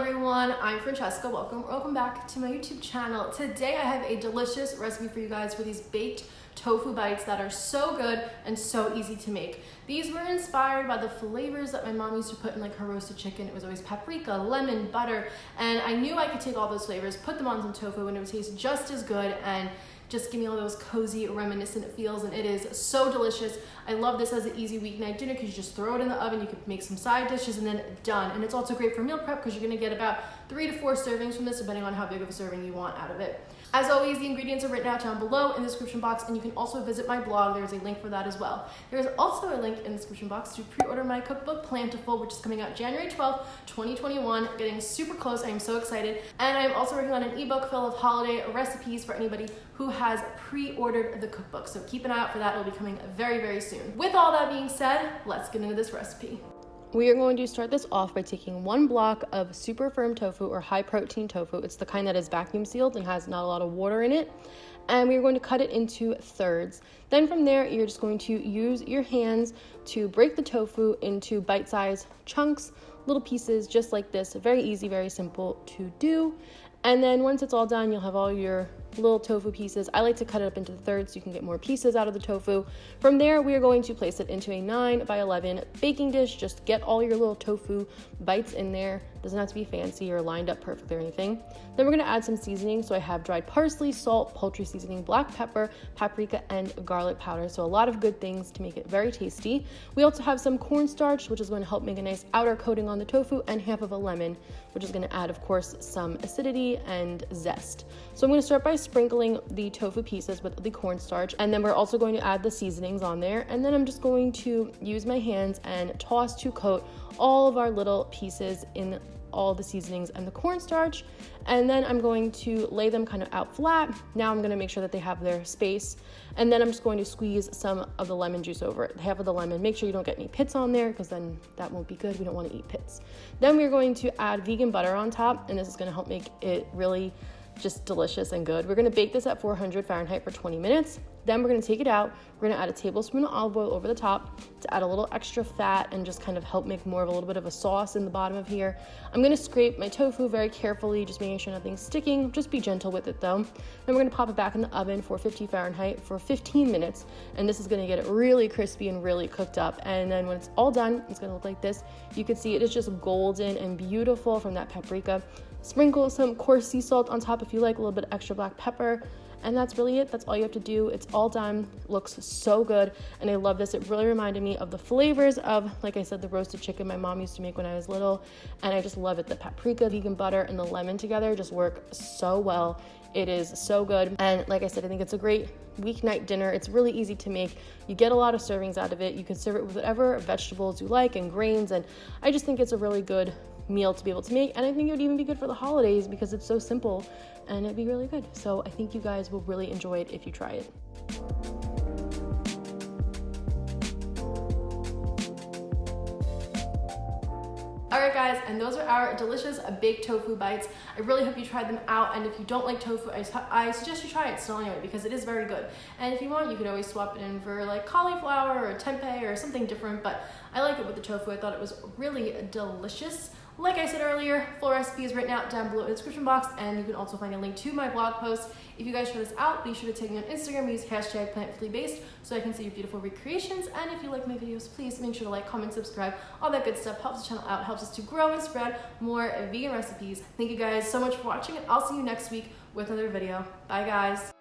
everyone, I'm Francesca. Welcome back to my YouTube channel. Today I have a delicious recipe for you guys for these baked tofu bites that are so good and so easy to make. These were inspired by the flavors that my mom used to put in like her roasted chicken. It was always paprika, lemon, butter, and I knew I could take all those flavors, put them on some tofu, and it would taste just as good and just give me all those cozy, reminiscent feels, and it is so delicious. I love this as an easy weeknight dinner because you just throw it in the oven, you can make some side dishes, and then done. And it's also great for meal prep because you're gonna get about 3 to 4 servings from this, depending on how big of a serving you want out of it. As always, the ingredients are written out down below in the description box, and you can also visit my blog. There's a link for that as well. There's also a link in the description box to pre-order my cookbook, Plantiful, which is coming out January 12th, 2021. Getting super close, I am so excited. And I'm also working on an ebook full of holiday recipes for anybody who has pre-ordered the cookbook. So keep an eye out for that, it'll be coming very, very soon. With all that being said, let's get into this recipe. We are going to start this off by taking 1 block of super firm tofu or high protein tofu. It's the kind that is vacuum sealed and has not a lot of water in it. And we're going to cut it into thirds. Then from there, you're just going to use your hands to break the tofu into bite-sized chunks, little pieces just like this. Very easy, very simple to do. And then once it's all done, you'll have all your little tofu pieces. I like to cut it up into thirds so you can get more pieces out of the tofu. From there, we are going to place it into a 9 by 11 baking dish. Just get all your little tofu bites in there. Doesn't have to be fancy or lined up perfectly or anything. Then we're gonna add some seasoning. So I have dried parsley, salt, poultry seasoning, black pepper, paprika, and garlic powder. So a lot of good things to make it very tasty. We also have some cornstarch, which is going to help make a nice outer coating on the tofu, and half of a lemon, which is gonna add, of course, some acidity and zest. So I'm gonna start by sprinkling the tofu pieces with the cornstarch, and then we're also going to add the seasonings on there, and then I'm just going to use my hands and toss to coat all of our little pieces in all the seasonings and the cornstarch, and then I'm going to lay them kind of out flat. Now I'm going to make sure that they have their space, and then I'm just going to squeeze some of the lemon juice over it, half of the lemon. Make sure you don't get any pits on there because then that won't be good. We don't want to eat pits. Then we're going to add vegan butter on top, and this is going to help make it really just delicious and good. We're gonna bake this at 400 Fahrenheit for 20 minutes. Then we're gonna take it out. We're gonna add a tablespoon of olive oil over the top to add a little extra fat and just kind of help make more of a little bit of a sauce in the bottom of here. I'm gonna scrape my tofu very carefully, just making sure nothing's sticking. Just be gentle with it though. Then we're gonna pop it back in the oven for 450 Fahrenheit for 15 minutes. And this is gonna get it really crispy and really cooked up. And then when it's all done, it's gonna look like this. You can see it is just golden and beautiful from that paprika. Sprinkle some coarse sea salt on top if you like, a little bit extra black pepper, and that's really it. That's all you have to do. It's all done. Looks so good, and I love this. It really reminded me of the flavors of, like I said, the roasted chicken my mom used to make when I was little, and I just love it. The paprika, vegan butter, and the lemon together just work so well. It is so good, and like I said, I think it's a great weeknight dinner. It's really easy to make. You get a lot of servings out of it. You can serve it with whatever vegetables you like and grains, and I just think it's a really good meal to be able to make, and I think it would even be good for the holidays because it's so simple and it'd be really good. So I think you guys will really enjoy it if you try it. Alright guys, and those are our delicious baked tofu bites. I really hope you tried them out, and if you don't like tofu, I suggest you try it still anyway because it is very good. And if you want, you could always swap it in for like cauliflower or tempeh or something different, but I like it with the tofu. I thought it was really delicious. Like I said earlier, full recipe is written out down below in the description box, and you can also find a link to my blog post. If you guys try this out, be sure to tag me on Instagram, use hashtag plantifullybased so I can see your beautiful recreations. And if you like my videos, please make sure to like, comment, subscribe. All that good stuff helps the channel out, helps us to grow and spread more vegan recipes. Thank you guys so much for watching, and I'll see you next week with another video. Bye guys.